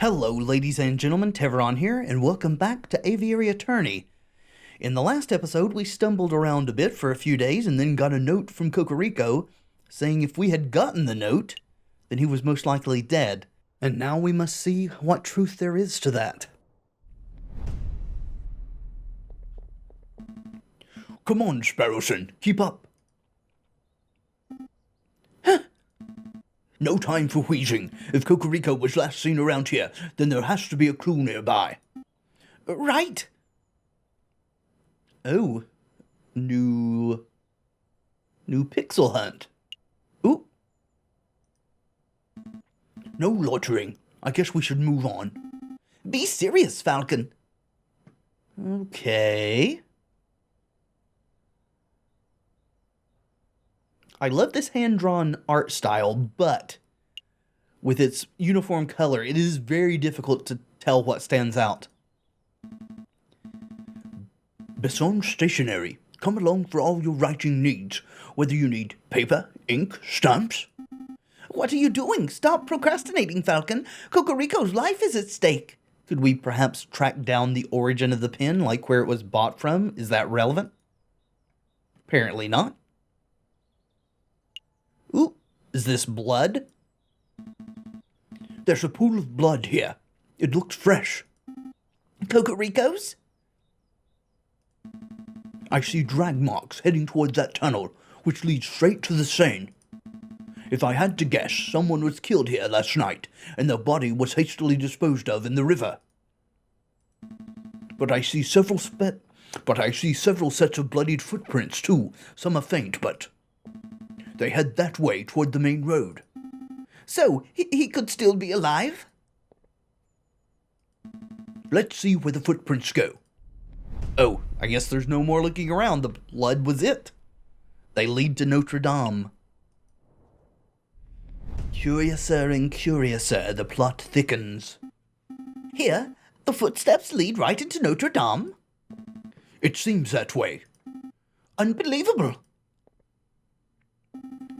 Hello, ladies and gentlemen, Tevaron here, and welcome back to Aviary Attorney. In the last episode, we stumbled around a bit for a few days and then got a note from Cocorico saying if we had gotten the note, then he was most likely dead. And now we must see what truth there is to that. Come on, Sparrowson, keep up. No time for wheezing. If Cocorico was last seen around here, then there has to be a clue nearby. Right. Oh. New pixel hunt. Ooh. No loitering. I guess we should move on. Be serious, Falcon. Okay. I love this hand-drawn art style, but with its uniform color, it is very difficult to tell what stands out. Besson Stationery. Come along for all your writing needs, whether you need paper, ink, stamps. What are you doing? Stop procrastinating, Falcon. Cocorico's life is at stake. Could we perhaps track down the origin of the pen, like where it was bought from? Is that relevant? Apparently not. Ooh, is this blood? There's a pool of blood here. It looks fresh. Cocorico's? I see drag marks heading towards that tunnel, which leads straight to the Seine. If I had to guess, someone was killed here last night, and their body was hastily disposed of in the river. But I see several sets of bloodied footprints too. Some are faint, but they head that way toward the main road. So, he could still be alive? Let's see where the footprints go. Oh, I guess there's no more looking around. The blood was it. They lead to Notre Dame. Curiouser and curiouser, the plot thickens. Here, the footsteps lead right into Notre Dame? It seems that way. Unbelievable.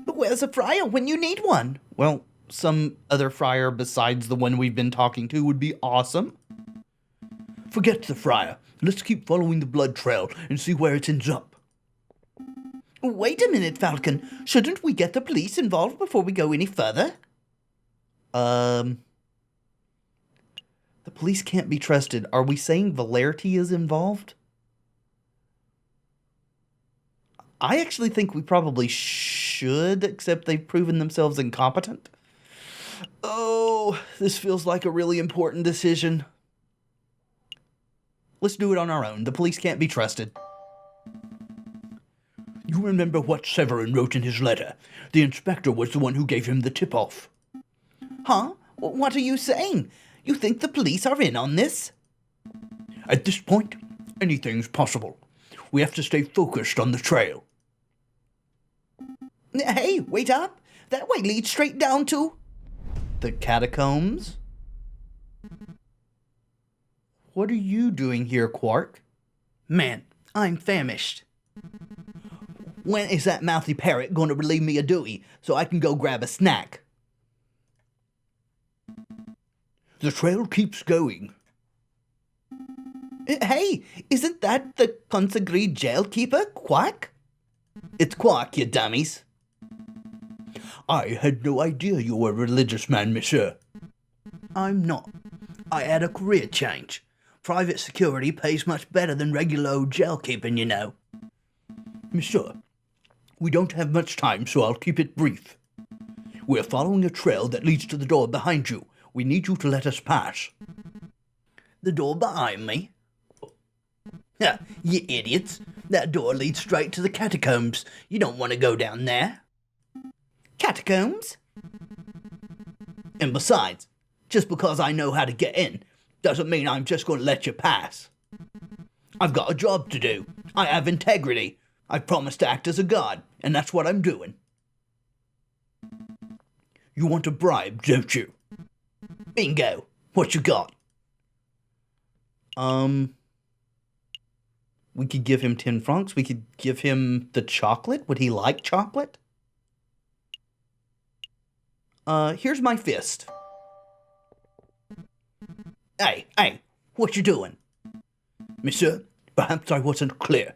But where's a friar when you need one? Well, some other friar besides the one we've been talking to would be awesome. Forget the friar. Let's keep following the blood trail and see where it ends up. Wait a minute, Falcon. Shouldn't we get the police involved before we go any further? The police can't be trusted. Are we saying Valerity is involved? I actually think we probably should, except they've proven themselves incompetent. Oh, this feels like a really important decision. Let's do it on our own. The police can't be trusted. You remember what Tevaron wrote in his letter? The inspector was the one who gave him the tip-off. Huh? What are you saying? You think the police are in on this? At this point, anything's possible. We have to stay focused on the trail. Hey, wait up! That way leads straight down to the catacombs? What are you doing here, Quark? Man, I'm famished. When is that mouthy parrot going to relieve me of duty so I can go grab a snack? The trail keeps going. Hey, isn't that the Consagri jailkeeper, Quack? It's Quack, you dummies. I had no idea you were a religious man, monsieur. I'm not. I had a career change. Private security pays much better than regular old jailkeeping, you know. Monsieur, we don't have much time, so I'll keep it brief. We're following a trail that leads to the door behind you. We need you to let us pass. The door behind me? Yeah, you idiots. That door leads straight to the catacombs. You don't want to go down there. Catacombs? And besides, just because I know how to get in, doesn't mean I'm just going to let you pass. I've got a job to do. I have integrity. I've promised to act as a god, and that's what I'm doing. You want a bribe, don't you? Bingo. What you got? We could give him 10 francs. We could give him the chocolate. Would he like chocolate? Here's my fist. Hey, what you doing? Monsieur, perhaps I wasn't clear.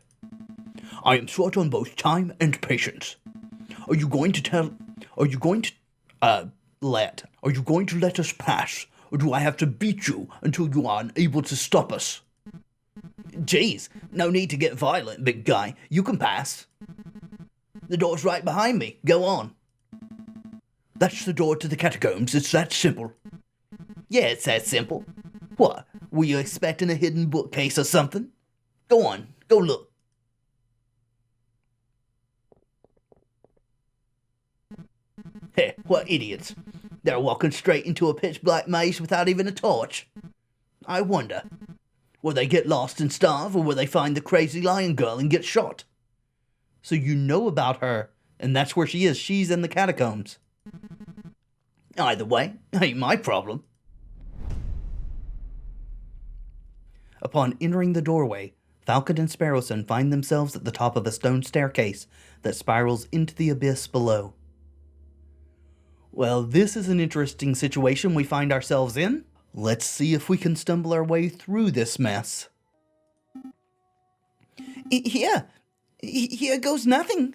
I am short on both time and patience. Are you going to let us pass, or do I have to beat you until you are unable to stop us? Jeez, no need to get violent, big guy. You can pass. The door's right behind me. Go on. That's the door to the catacombs. It's that simple. Yeah, it's that simple. What? Were you expecting a hidden bookcase or something? Go on, go look. Heh, what idiots. They're walking straight into a pitch-black maze without even a torch. I wonder, will they get lost and starve, or will they find the crazy lion girl and get shot? So you know about her, and that's where she is. She's in the catacombs. Either way, ain't my problem. Upon entering the doorway, Falcon and Sparrowson find themselves at the top of a stone staircase that spirals into the abyss below. Well, this is an interesting situation we find ourselves in. Let's see if we can stumble our way through this mess. Here goes nothing.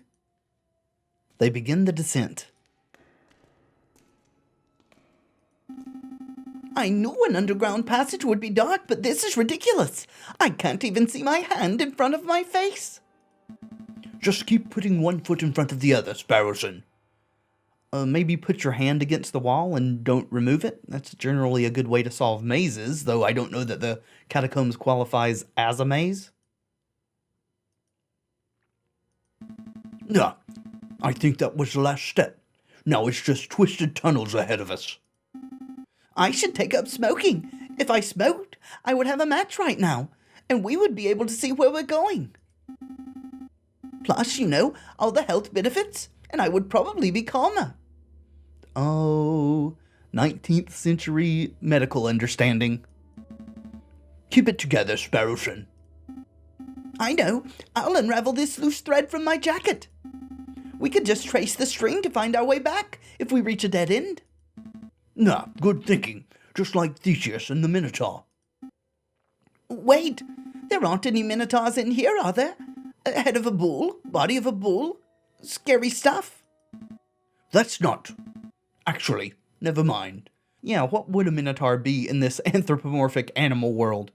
They begin the descent. I knew an underground passage would be dark, but this is ridiculous. I can't even see my hand in front of my face. Just keep putting one foot in front of the other, Sparrowson. Maybe put your hand against the wall and don't remove it. That's generally a good way to solve mazes, though I don't know that the catacombs qualifies as a maze. Yeah, I think that was the last step. Now it's just twisted tunnels ahead of us. I should take up smoking. If I smoked, I would have a match right now, and we would be able to see where we're going. Plus, all the health benefits, and I would probably be calmer. Oh, 19th century medical understanding. Keep it together, Sparrowson. I know. I'll unravel this loose thread from my jacket. We could just trace the string to find our way back if we reach a dead end. Nah, good thinking. Just like Theseus and the Minotaur. Wait, there aren't any Minotaurs in here, are there? A head of a bull, body of a bull, scary stuff. That's not. Actually, never mind. Yeah, what would a Minotaur be in this anthropomorphic animal world?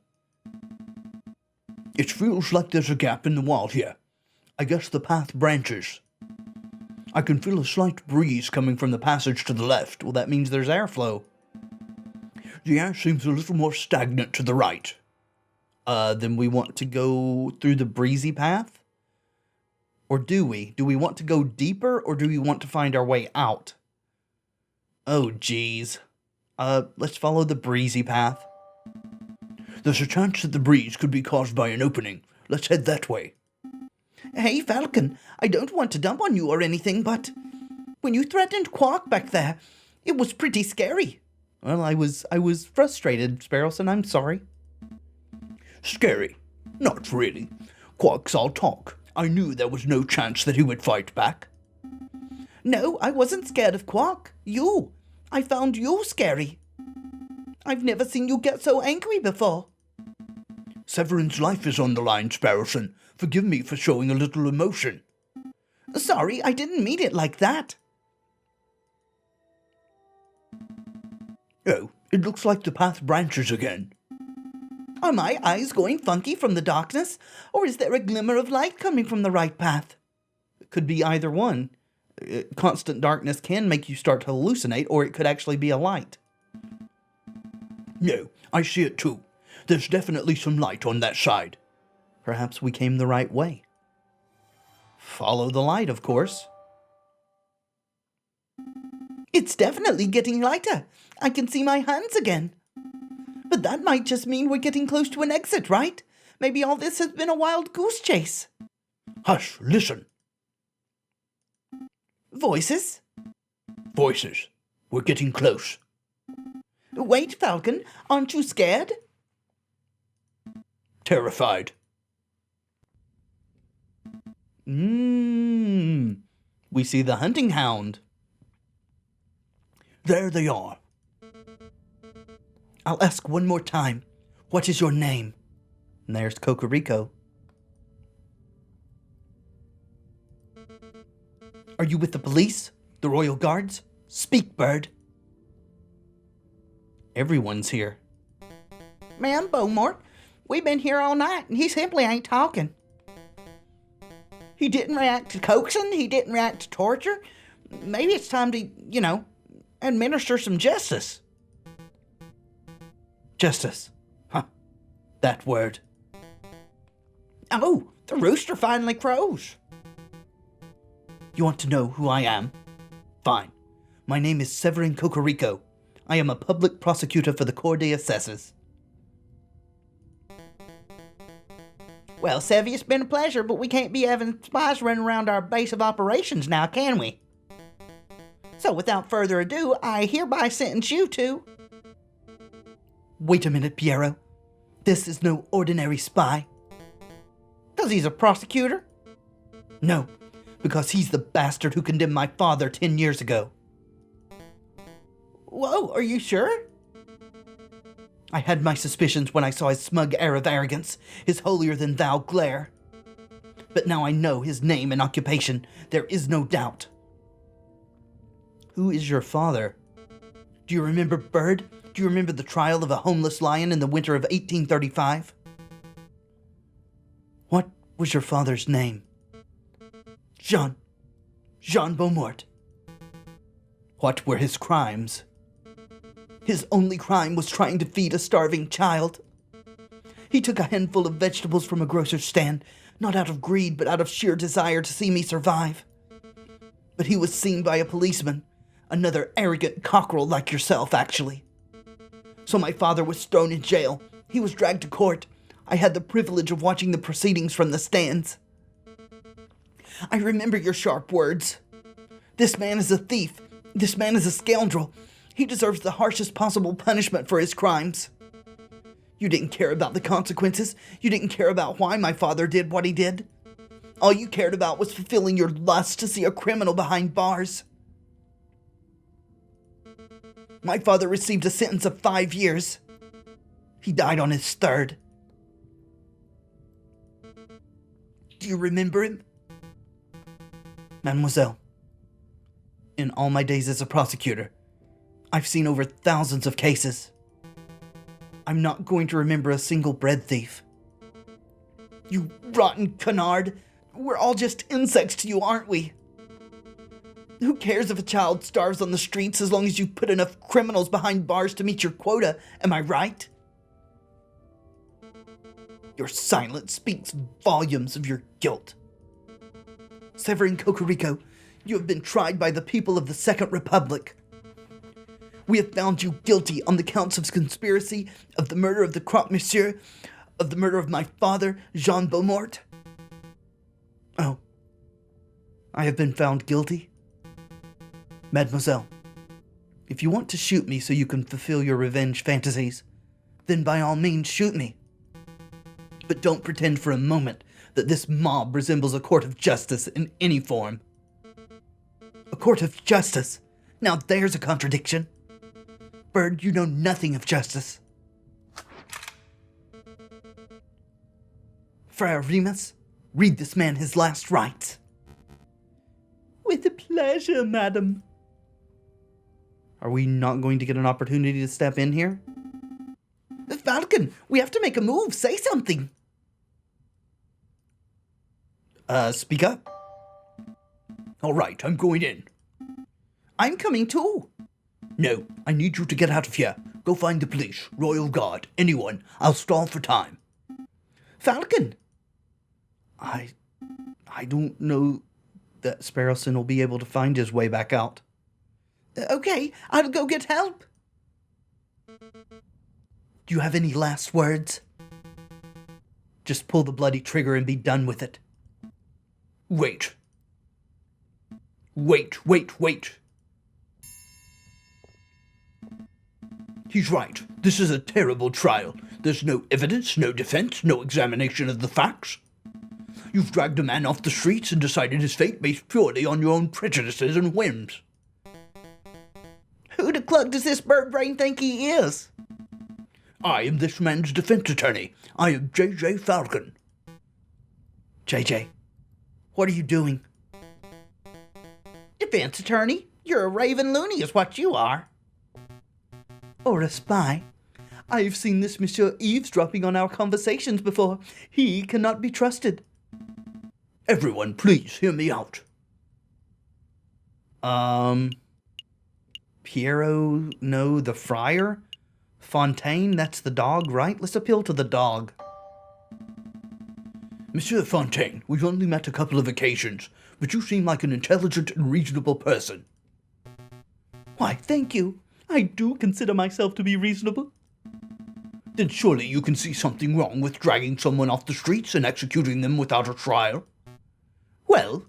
It feels like there's a gap in the wall here. I guess the path branches. I can feel a slight breeze coming from the passage to the left. Well, that means there's airflow. The air seems a little more stagnant to the right. Then we want to go through the breezy path? Or do we? Do we want to go deeper, or do we want to find our way out? Oh, geez. Let's follow the breezy path. There's a chance that the breeze could be caused by an opening. Let's head that way. Hey, Falcon, I don't want to dump on you or anything, but when you threatened Quark back there, it was pretty scary. Well, I was frustrated, Sparrowson. I'm sorry. Scary? Not really. Quark's all talk. I knew there was no chance that he would fight back. No, I wasn't scared of Quark. You. I found you scary. I've never seen you get so angry before. Severin's life is on the line, Sparrowson. Forgive me for showing a little emotion. Sorry, I didn't mean it like that. Oh, it looks like the path branches again. Are my eyes going funky from the darkness, or is there a glimmer of light coming from the right path? It could be either one. Constant darkness can make you start to hallucinate, or it could actually be a light. No, I see it too. There's definitely some light on that side. Perhaps we came the right way. Follow the light, of course. It's definitely getting lighter. I can see my hands again. But that might just mean we're getting close to an exit, right? Maybe all this has been a wild goose chase. Hush, listen. Voices? Voices. We're getting close. Wait, Falcon, aren't you scared? Terrified. We see the hunting hound. There they are. I'll ask one more time. What is your name? And there's Cocorico. Are you with the police? The Royal Guards? Speak, bird. Everyone's here. Man, Beaumont, we've been here all night, and he simply ain't talking. He didn't react to coaxing, he didn't react to torture. Maybe it's time to, administer some justice. Justice. Huh. That word. Oh, the rooster finally crows. You want to know who I am? Fine. My name is Severin Cocorico. I am a public prosecutor for the Corps des Assessors. Well, Sevy, it's been a pleasure, but we can't be having spies running around our base of operations now, can we? So, without further ado, I hereby sentence you to... Wait a minute, Piero. This is no ordinary spy. Because he's a prosecutor? No, because he's the bastard who condemned my father 10 years ago. Whoa, are you sure? I had my suspicions when I saw his smug air of arrogance, his holier-than-thou glare. But now I know his name and occupation. There is no doubt. Who is your father? Do you remember Bird? Do you remember the trial of a homeless lion in the winter of 1835? What was your father's name? Jean Beaumont. What were his crimes? His only crime was trying to feed a starving child. He took a handful of vegetables from a grocer's stand, not out of greed, but out of sheer desire to see me survive. But he was seen by a policeman, another arrogant cockerel like yourself, actually. So my father was thrown in jail. He was dragged to court. I had the privilege of watching the proceedings from the stands. I remember your sharp words. This man is a thief. This man is a scoundrel. He deserves the harshest possible punishment for his crimes. You didn't care about the consequences. You didn't care about why my father did what he did. All you cared about was fulfilling your lust to see a criminal behind bars. My father received a sentence of 5 years. He died on his third. Do you remember him? Mademoiselle, in all my days as a prosecutor, I've seen over thousands of cases. I'm not going to remember a single bread thief. You rotten canard. We're all just insects to you, aren't we? Who cares if a child starves on the streets as long as you put enough criminals behind bars to meet your quota, am I right? Your silence speaks volumes of your guilt. Severin Cocorico, you have been tried by the people of the Second Republic. We have found you guilty on the counts of conspiracy, of the murder of the Croque Monsieur, of the murder of my father, Jean Beaumont. Oh, I have been found guilty? Mademoiselle, if you want to shoot me so you can fulfill your revenge fantasies, then by all means shoot me. But don't pretend for a moment that this mob resembles a court of justice in any form. A court of justice? Now there's a contradiction. Bird, you know nothing of justice. Friar Remus, read this man his last rites. With pleasure, madam. Are we not going to get an opportunity to step in here? Falcon, we have to make a move. Say something. Speak up. All right, I'm going in. I'm coming too. No, I need you to get out of here. Go find the police, Royal Guard, anyone. I'll stall for time. Falcon! I don't know that Sparrowson will be able to find his way back out. Okay, I'll go get help. Do you have any last words? Just pull the bloody trigger and be done with it. Wait. He's right. This is a terrible trial. There's no evidence, no defense, no examination of the facts. You've dragged a man off the streets and decided his fate based purely on your own prejudices and whims. Who the cluck does this bird brain think he is? I am this man's defense attorney. I am J.J. Falcon. JJ, what are you doing? Defense attorney? You're a raven loony is what you are. Or a spy. I have seen this monsieur eavesdropping on our conversations before. He cannot be trusted. Everyone, please hear me out. Piero, no, the friar? Fontaine, that's the dog, right? Let's appeal to the dog. Monsieur Fontaine, we've only met a couple of occasions, but you seem like an intelligent and reasonable person. Why, thank you. I do consider myself to be reasonable. Then surely you can see something wrong with dragging someone off the streets and executing them without a trial. Well,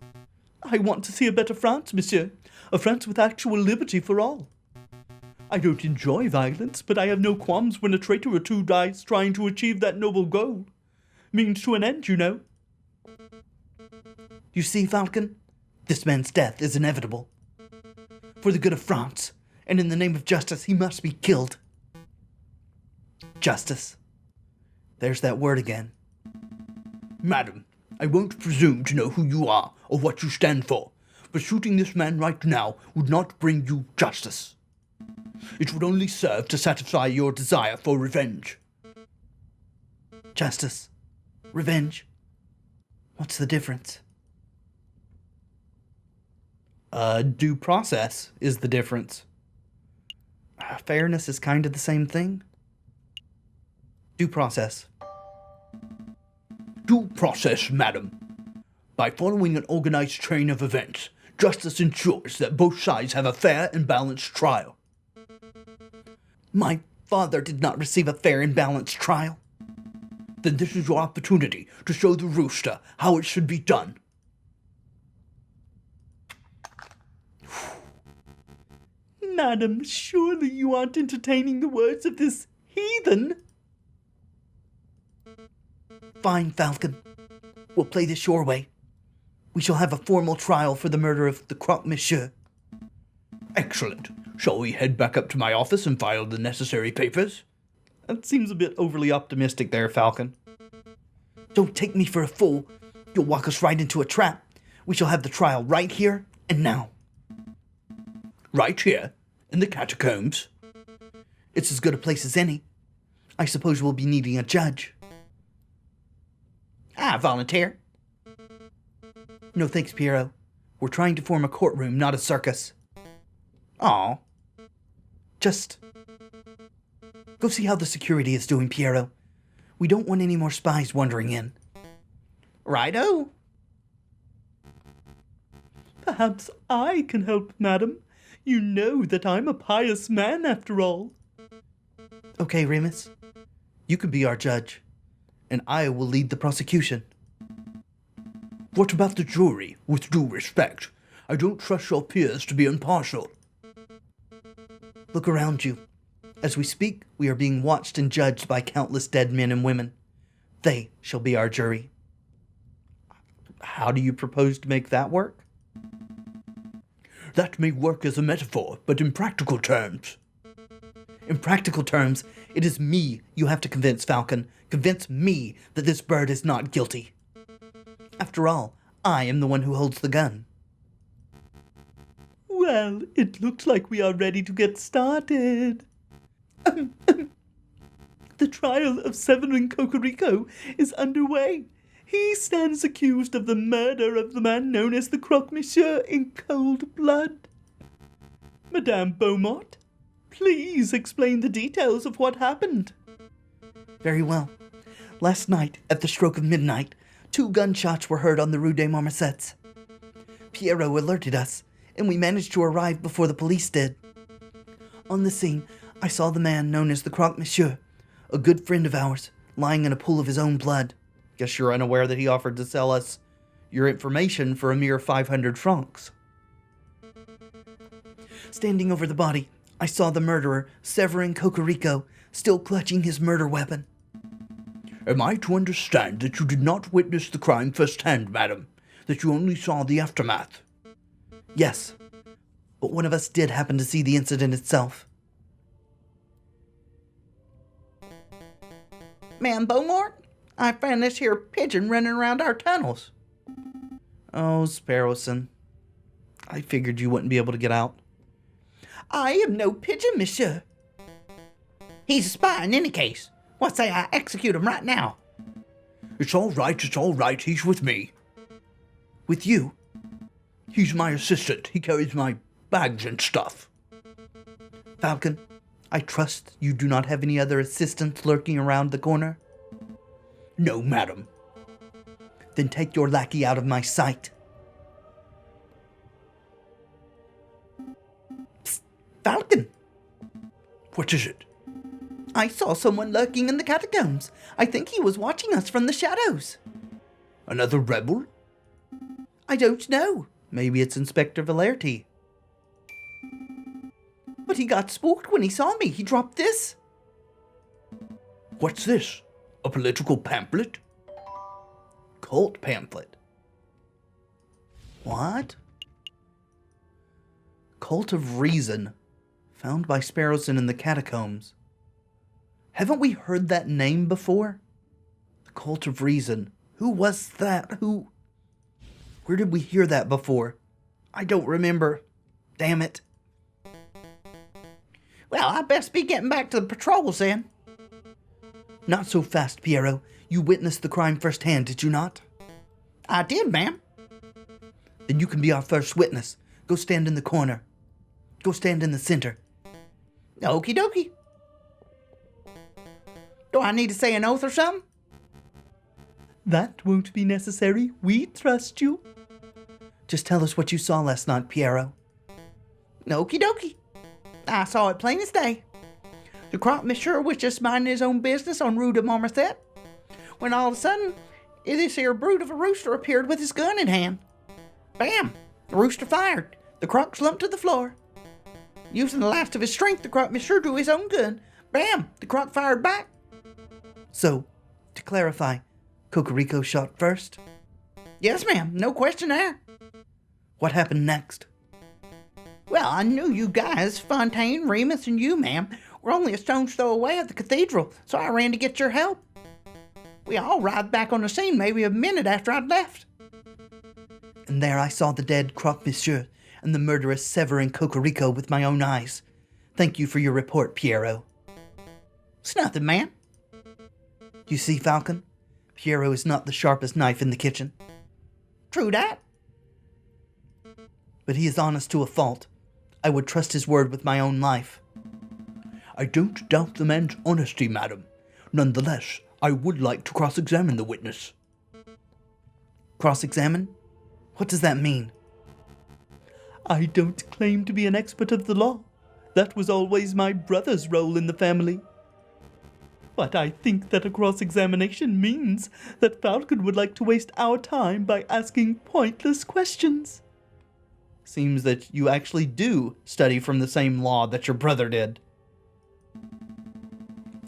I want to see a better France, monsieur. A France with actual liberty for all. I don't enjoy violence, but I have no qualms when a traitor or two dies trying to achieve that noble goal. Means to an end, you know. You see, Falcon? This man's death is inevitable. For the good of France, and in the name of justice, he must be killed. Justice. There's that word again. Madam, I won't presume to know who you are or what you stand for, but shooting this man right now would not bring you justice. It would only serve to satisfy your desire for revenge. Justice. Revenge. What's the difference? Due process is the difference. Fairness is kind of the same thing. Due process. Due process, madam. By following an organized train of events, justice ensures that both sides have a fair and balanced trial. My father did not receive a fair and balanced trial. Then this is your opportunity to show the rooster how it should be done. Madam, surely you aren't entertaining the words of this heathen? Fine, Falcon. We'll play this your way. We shall have a formal trial for the murder of the croque monsieur. Excellent. Shall we head back up to my office and file the necessary papers? That seems a bit overly optimistic there, Falcon. Don't take me for a fool. You'll walk us right into a trap. We shall have the trial right here and now. Right here? In the catacombs? It's as good a place as any. I suppose we'll be needing a judge. I volunteer. No thanks, Piero. We're trying to form a courtroom, not a circus. Aw. Just go see how the security is doing, Piero. We don't want any more spies wandering in. Righto. Perhaps I can help, madam. You know that I'm a pious man, after all. Okay, Remus. You could be our judge, and I will lead the prosecution. What about the jury, with due respect? I don't trust your peers to be impartial. Look around you. As we speak, we are being watched and judged by countless dead men and women. They shall be our jury. How do you propose to make that work? That may work as a metaphor, but in practical terms. In practical terms, it is me you have to convince, Falcon. Convince me that this bird is not guilty. After all, I am the one who holds the gun. Well, it looks like we are ready to get started. The trial of Severin Cocorico is underway. He stands accused of the murder of the man known as the croque monsieur in cold blood. Madame Beaumont, please explain the details of what happened. Very well. Last night, at the stroke of midnight, 2 gunshots were heard on the Rue des Marmosettes. Piero alerted us, and we managed to arrive before the police did. On the scene, I saw the man known as the croque monsieur, a good friend of ours, lying in a pool of his own blood. Guess you're unaware that he offered to sell us your information for a mere 500 francs. Standing over the body, I saw the murderer, Severin Cocorico, still clutching his murder weapon. Am I to understand that you did not witness the crime firsthand, madam? That you only saw the aftermath? Yes, but one of us did happen to see the incident itself. Man Beaumont, I found this here pigeon running around our tunnels. Oh, Sparrowson. I figured you wouldn't be able to get out. I am no pigeon, monsieur. He's a spy in any case. What say I execute him right now? It's all right, he's with me. With you? He's my assistant. He carries my bags and stuff. Falcon, I trust you do not have any other assistants lurking around the corner? No, madam. Then take your lackey out of my sight. Psst, Falcon! What is it? I saw someone lurking in the catacombs. I think he was watching us from the shadows. Another rebel? I don't know. Maybe it's Inspector Valerty. But he got spooked when he saw me. He dropped this. What's this? A political pamphlet? Cult pamphlet. What? Cult of Reason. Found by Sparrowson in the catacombs. Haven't we heard that name before? The Cult of Reason. Who was that? Where did we hear that before? I don't remember. Damn it. Well, I best be getting back to the patrols then. Not so fast, Piero. You witnessed the crime firsthand, did you not? I did, ma'am. Then you can be our first witness. Go stand in the corner. Go stand in the center. Okie dokie. Do I need to say an oath or something? That won't be necessary. We trust you. Just tell us what you saw last night, Piero. Okie dokie. I saw it plain as day. The croque monsieur was just minding his own business on Rue de Montmartre, when all of a sudden, this here brute of a rooster appeared with his gun in hand. Bam! The rooster fired. The croque slumped to the floor. Using the last of his strength, the croque monsieur drew his own gun. Bam! The croque fired back. So, to clarify, Cocorico shot first? Yes, ma'am. No question there. What happened next? Well, I knew you guys, Fontaine, Remus, and you, ma'am, were only a stone's throw away at the cathedral, so I ran to get your help. We all arrived back on the scene maybe a minute after I'd left. And there I saw the dead croque monsieur and the murderous Severin Cocorico with my own eyes. Thank you for your report, Piero. It's nothing, ma'am. You see, Falcon? Piero is not the sharpest knife in the kitchen. True that. But he is honest to a fault. I would trust his word with my own life. I don't doubt the man's honesty, madam. Nonetheless, I would like to cross-examine the witness. Cross-examine? What does that mean? I don't claim to be an expert of the law. That was always my brother's role in the family. But I think that a cross-examination means that Falcon would like to waste our time by asking pointless questions. Seems that you actually do study from the same law that your brother did.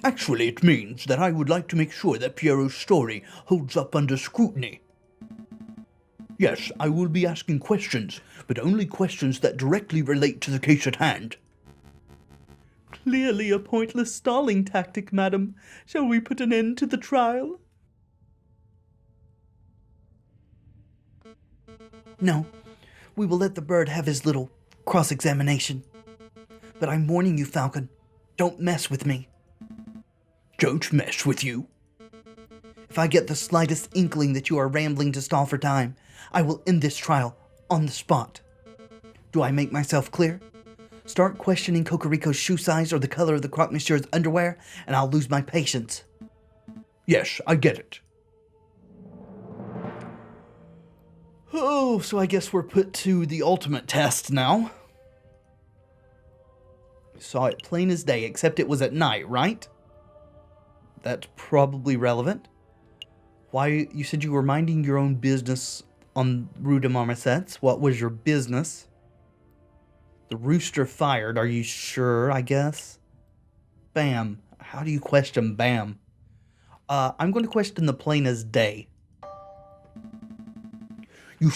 Actually, it means that I would like to make sure that Piero's story holds up under scrutiny. Yes, I will be asking questions, but only questions that directly relate to the case at hand. Clearly a pointless stalling tactic, madam. Shall we put an end to the trial? No, we will let the bird have his little cross-examination. But I'm warning you, Falcon, don't mess with me. Don't mess with you? If I get the slightest inkling that you are rambling to stall for time, I will end this trial on the spot. Do I make myself clear? Start questioning Cocorico's shoe size or the color of the croque monsieur's underwear, and I'll lose my patience. Yes, I get it. Oh, so I guess we're put to the ultimate test now. Saw it plain as day, except it was at night, right? That's probably relevant. Why, you said you were minding your own business on Rue de Montmartre. What was your business? The rooster fired, are you sure, I guess? Bam. How do you question Bam? I'm going to question the plain as day. You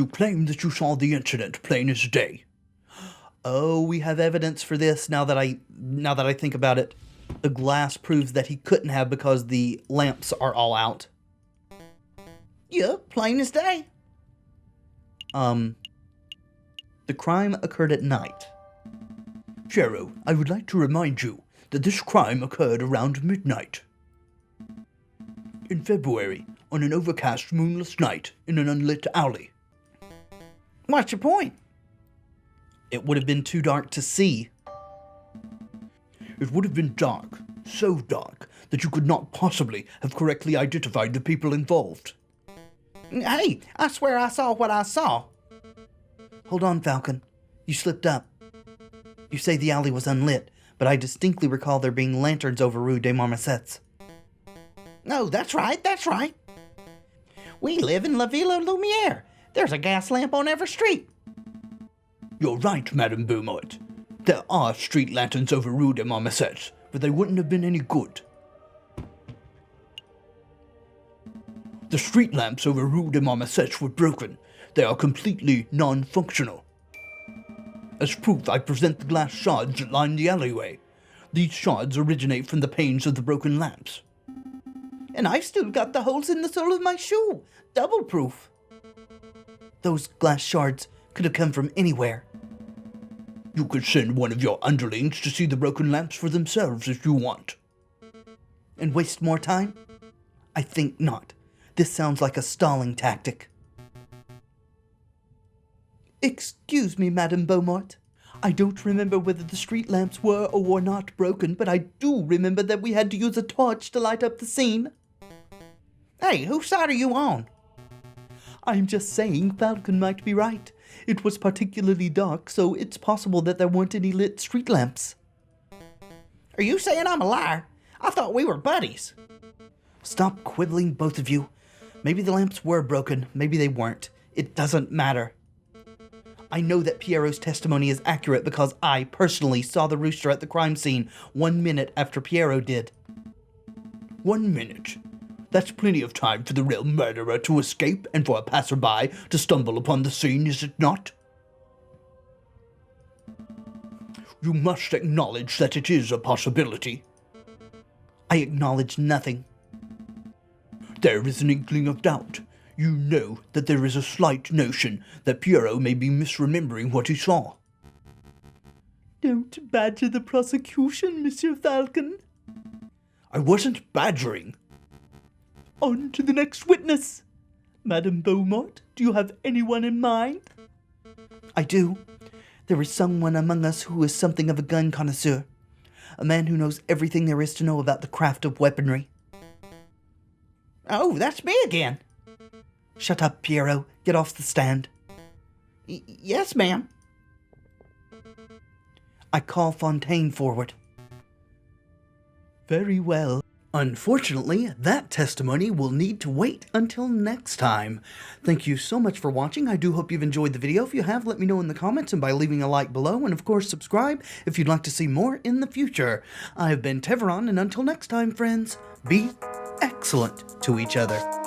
claim that you saw the incident plain as day. Oh, we have evidence for this now that I think about it. The glass proves that he couldn't have because the lamps are all out. Yup, plain as day. The crime occurred at night. Sheriff, I would like to remind you that this crime occurred around midnight. In February, on an overcast, moonless night in an unlit alley. What's your point? It would have been too dark to see. It would have been dark, so dark that you could not possibly have correctly identified the people involved. Hey, I swear I saw what I saw. Hold on, Falcon. You slipped up. You say the alley was unlit, but I distinctly recall there being lanterns over Rue des Marmosettes. No, that's right, that's right. We live in La Villa Lumiere. There's a gas lamp on every street. You're right, Madame Beaumont. There are street lanterns over Rue des Marmosettes, but they wouldn't have been any good. The street lamps over Rue des Marmosettes were broken. They are completely non-functional. As proof, I present the glass shards that line the alleyway. These shards originate from the panes of the broken lamps. And I've still got the holes in the sole of my shoe. Double proof. Those glass shards could have come from anywhere. You could send one of your underlings to see the broken lamps for themselves if you want. And waste more time? I think not. This sounds like a stalling tactic. Excuse me, Madame Beaumont. I don't remember whether the street lamps were or were not broken, but I do remember that we had to use a torch to light up the scene. Hey, whose side are you on? I'm just saying Falcon might be right. It was particularly dark, so it's possible that there weren't any lit street lamps. Are you saying I'm a liar? I thought we were buddies. Stop quibbling, both of you. Maybe the lamps were broken, maybe they weren't. It doesn't matter. I know that Pierrot's testimony is accurate because I personally saw the rooster at the crime scene 1 minute after Pierrot did. 1 minute? That's plenty of time for the real murderer to escape and for a passerby to stumble upon the scene, is it not? You must acknowledge that it is a possibility. I acknowledge nothing. There is an inkling of doubt. You know that there is a slight notion that Pierrot may be misremembering what he saw. Don't badger the prosecution, Monsieur Falcon. I wasn't badgering. On to the next witness. Madame Beaumont, do you have anyone in mind? I do. There is someone among us who is something of a gun connoisseur. A man who knows everything there is to know about the craft of weaponry. Oh, that's me again. Shut up, Pierrot. Get off the stand. Yes, ma'am. I call Fontaine forward. Very well. Unfortunately, that testimony will need to wait until next time. Thank you so much for watching. I do hope you've enjoyed the video. If you have, let me know in the comments and by leaving a like below. And of course, subscribe if you'd like to see more in the future. I've been Tevaron, and until next time, friends, be excellent to each other.